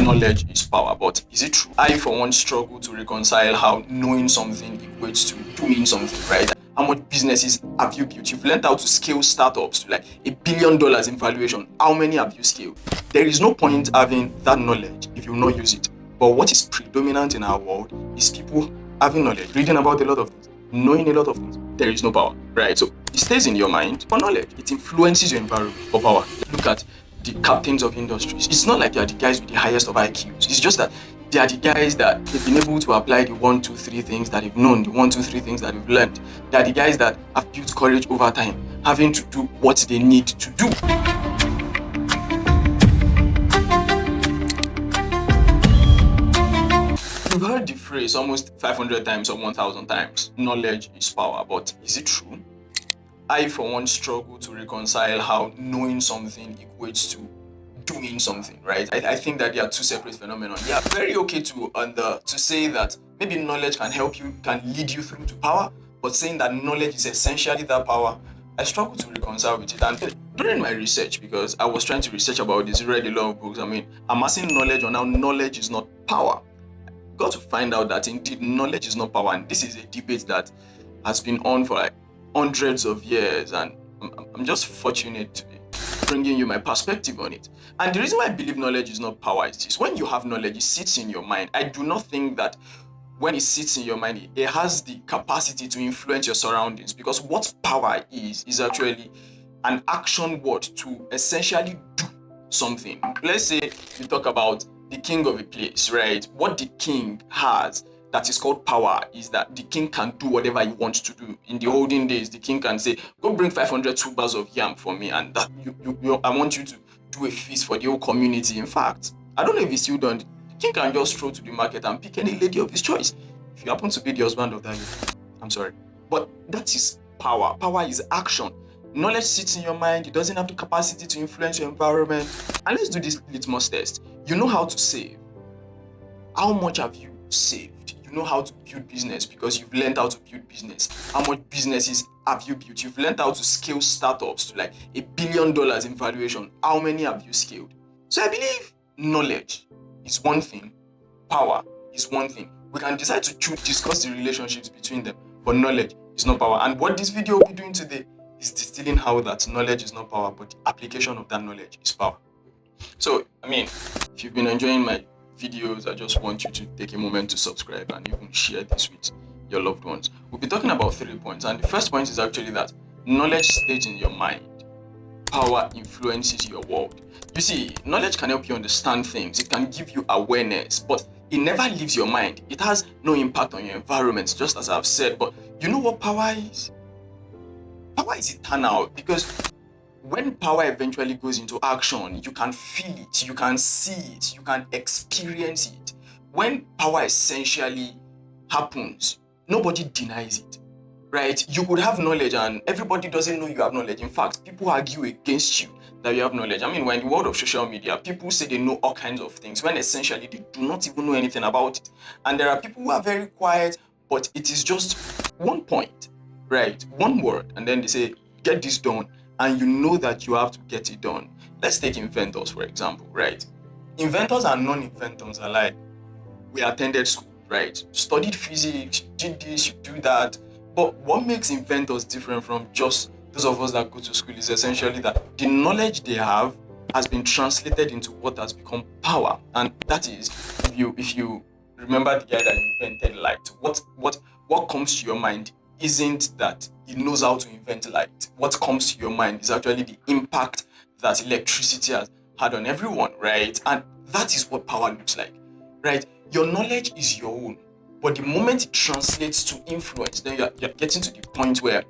knowledge is power, but is it true? I, for one, struggle to reconcile how knowing something equates to doing something, right? How much businesses have you built? You've learned how to scale startups to like $1 billion in valuation. How many have you scaled? There is no point having that knowledge if you not use it. But what is predominant in our world is people having knowledge, reading about a lot of things, knowing a lot of things. There is no power, right? So it stays in your mind for knowledge. It influences your environment for power. Look at the captains of industries. It's not like they are the guys with the highest of IQs. It's just that they are the guys that they've been able to apply the 1, 2, 3 things that they've known, the 1, 2, 3 things that they've learned. They are the guys that have built courage over time, having to do what they need to do. You've heard the phrase almost 500 times or 1,000 times, knowledge is power, but is it true? I, for one, struggle to reconcile how knowing something equates to doing something, right? I think that they are two separate phenomena. Yeah, very okay to say that maybe knowledge can help you, can lead you through to power, but saying that knowledge is essentially that power, I struggle to reconcile with it. And during my research, because I was trying to research about this, read a lot of books, amassing knowledge on how knowledge is not power, got to find out that indeed knowledge is not power. And this is a debate that has been on for like hundreds of years, and I'm just fortunate to be bringing you my perspective on it. And the reason why I believe knowledge is not power is this: when you have knowledge, it sits in your mind. I do not think that when it sits in your mind, it has the capacity to influence your surroundings, because what power is actually an action word to essentially do something. Let's say we talk about the king of a place, right? What the king has that is called power is that the king can do whatever he wants to do. In the olden days, the king can say, go bring 500 tubers of yam for me, and that I want you to do a feast for the whole community. In fact, I don't know if he's still done. The king can just stroll to the market and pick any lady of his choice. If you happen to be the husband of that lady, I'm sorry. But that is power. Power is action. Knowledge sits in your mind. It doesn't have the capacity to influence your environment. And let's do this litmus test. You know how to save. How much have you saved? You know how to build business because you've learned how to build business. How much businesses have you built? You've learned how to scale startups to like $1 billion in valuation. How many have you scaled? So I believe knowledge is one thing. Power is one thing. We can decide to discuss the relationships between them, but knowledge is not power. And what this video will be doing today is distilling how that knowledge is not power, but the application of that knowledge is power. So, if you've been enjoying my videos, I just want you to take a moment to subscribe and even share this with your loved ones. We'll be talking about 3 points, and the first point is actually that knowledge stays in your mind. Power influences your world. You see, knowledge can help you understand things. It can give you awareness, but it never leaves your mind. It has no impact on your environment, just as I've said. But you know what power is? Power is eternal, because when power eventually goes into action, you can feel it, you can see it, you can experience it. When power essentially happens, nobody denies it, right? You could have knowledge and everybody doesn't know you have knowledge. In fact, people argue against you that you have knowledge. We're in the world of social media, people say they know all kinds of things when essentially they do not even know anything about it. And there are people who are very quiet, but it is just one point, right? One word, and then they say, get this done. And you know that you have to get it done. Let's take inventors, for example, right? Inventors and non-inventors are like, we attended school, right? Studied physics, did this, you do that. But what makes inventors different from just those of us that go to school is essentially that the knowledge they have has been translated into what has become power. And that is, if you remember the guy that invented light, what comes to your mind isn't that he knows how to invent light. What comes to your mind is actually the impact that electricity has had on everyone, right? And that is what power looks like, right? Your knowledge is your own, but the moment it translates to influence, then you're getting to the point where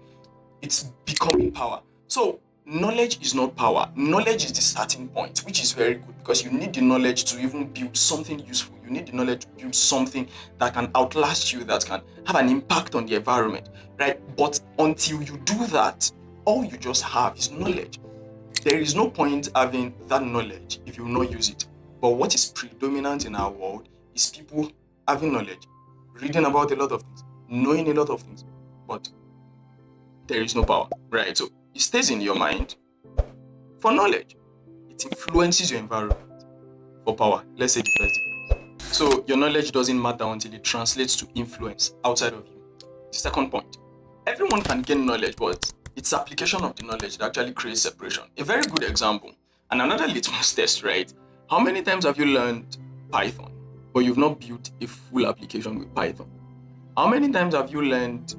it's becoming power. So knowledge is not power. Knowledge is the starting point, which is very good, because you need the knowledge to even build something useful. You need the knowledge to build something that can outlast you, that can have an impact on the environment, right? But until you do that, all you just have is knowledge. There is no point having that knowledge if you will not use it. But what is predominant in our world is people having knowledge, reading about a lot of things, knowing a lot of things, but there is no power, right? So it stays in your mind for knowledge. It influences your environment for power. Let's say the first difference. So your knowledge doesn't matter until it translates to influence outside of you. The second point, everyone can gain knowledge, but it's application of the knowledge that actually creates separation. A very good example, and another litmus test, right? How many times have you learned Python, but you've not built a full application with Python? How many times have you learned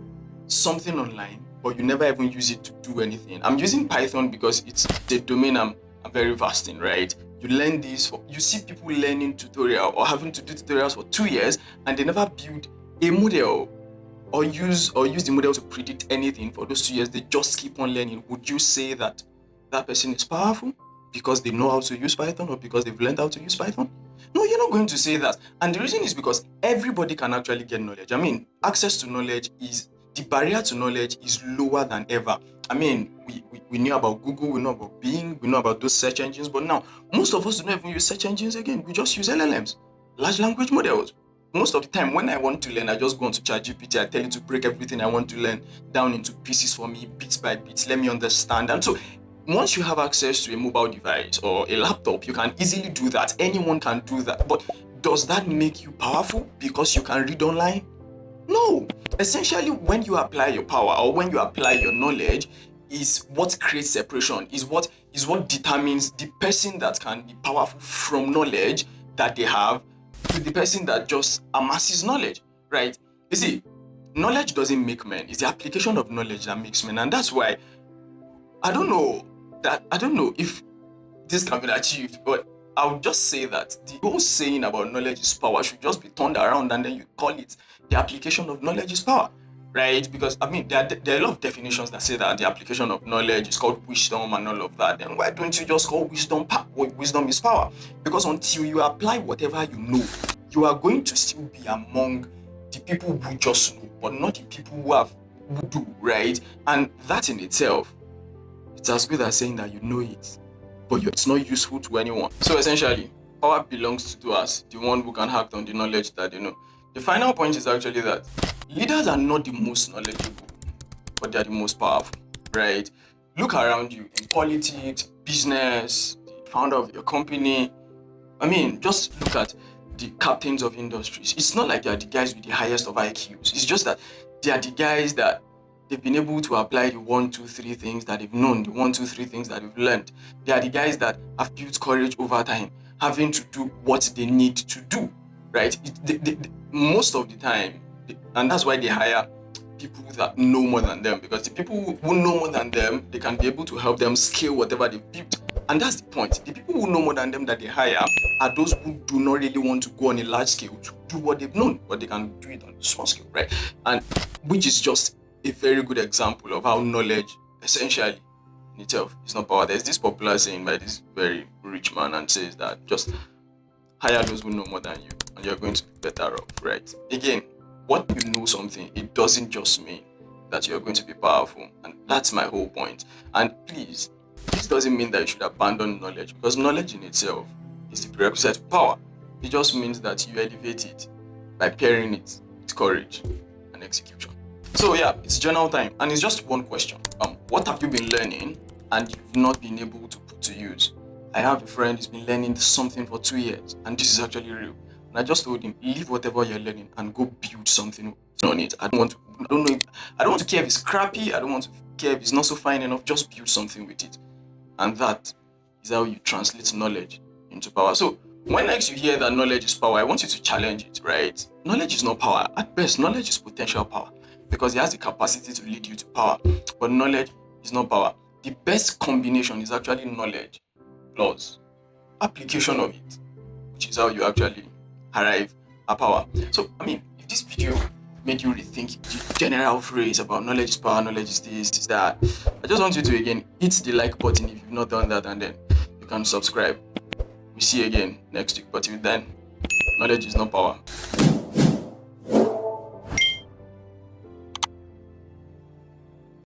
something online, but you never even use it to do anything? I'm using Python because it's the domain I'm very vast in, right? You learn this, you see people learning tutorial or having to do tutorials for 2 years, and they never build a model or use the model to predict anything for those 2 years. They just keep on learning. Would you say that that person is powerful because they know how to use Python or because they've learned how to use Python? No, you're not going to say that. And the reason is because everybody can actually get knowledge. I mean, access to knowledge the barrier to knowledge is lower than ever. I mean, we knew about Google, we know about Bing, we know about those search engines, but now most of us do not even use search engines again. We just use LLMs, large language models. Most of the time when I want to learn, I just go onto ChatGPT. I tell it to break everything I want to learn down into pieces for me, bits by bits. Let me understand. And so once you have access to a mobile device or a laptop, you can easily do that. Anyone can do that. But does that make you powerful because you can read online? No. Essentially, when you apply your power or when you apply your knowledge, is what creates separation, is what determines the person that can be powerful from knowledge that they have to the person that just amasses knowledge, right? You see, knowledge doesn't make men. It's the application of knowledge that makes men. And that's why I don't know if this can be achieved, but I would just say that the whole saying about knowledge is power should just be turned around and then you call it the application of knowledge is power, right? Because I mean, there are a lot of definitions that say that the application of knowledge is called wisdom and all of that. Then why don't you just call wisdom wisdom is power? Because until you apply whatever you know, you are going to still be among the people who just know, but not the people who do, right? And that in itself, it's as good as saying that you know it, but it's not useful to anyone. So essentially, power belongs to us, the one who can act on the knowledge that they know. The final point is actually that leaders are not the most knowledgeable, but they are the most powerful, right? Look around you in politics, business, the founder of your company. I mean, just look at the captains of industries. It's not like they are the guys with the highest of IQs. It's just that they are the guys that they've been able to apply the 1, 2, 3 things that they've known, the 1, 2, 3 things that they've learned. They are the guys that have built courage over time, having to do what they need to do, right? Most of the time, and that's why they hire people that know more than them, because the people who know more than them, they can be able to help them scale whatever they've built. And that's the point. The people who know more than them that they hire are those who do not really want to go on a large scale to do what they've known, but they can do it on a small scale, right? And which is just a very good example of how knowledge essentially in itself is not power. There's this popular saying by this very rich man and says that just hire those who know more than you and you're going to be better off, right? Again, what you know something, it doesn't just mean that you're going to be powerful. And that's my whole point. And please, this doesn't mean that you should abandon knowledge, because knowledge in itself is the prerequisite to power. It just means that you elevate it by pairing it with courage and execution. So yeah, it's journal time, and it's just one question. What have you been learning and you've not been able to put to use? I have a friend who's been learning something for 2 years, and this is actually real. And I just told him, leave whatever you're learning and go build something on it. I don't want to care if it's crappy. I don't want to care if it's not so fine enough. Just build something with it. And that is how you translate knowledge into power. So when next you hear that knowledge is power, I want you to challenge it, right? Knowledge is not power. At best, knowledge is potential power, because it has the capacity to lead you to power. But knowledge is not power. The best combination is actually knowledge plus application of it, which is how you actually arrive at power. So, I mean, if this video made you rethink the general phrase about knowledge is power, knowledge is this, is that, I just want you to again hit the like button if you've not done that, and then you can subscribe. We see you again next week. But till then, knowledge is not power.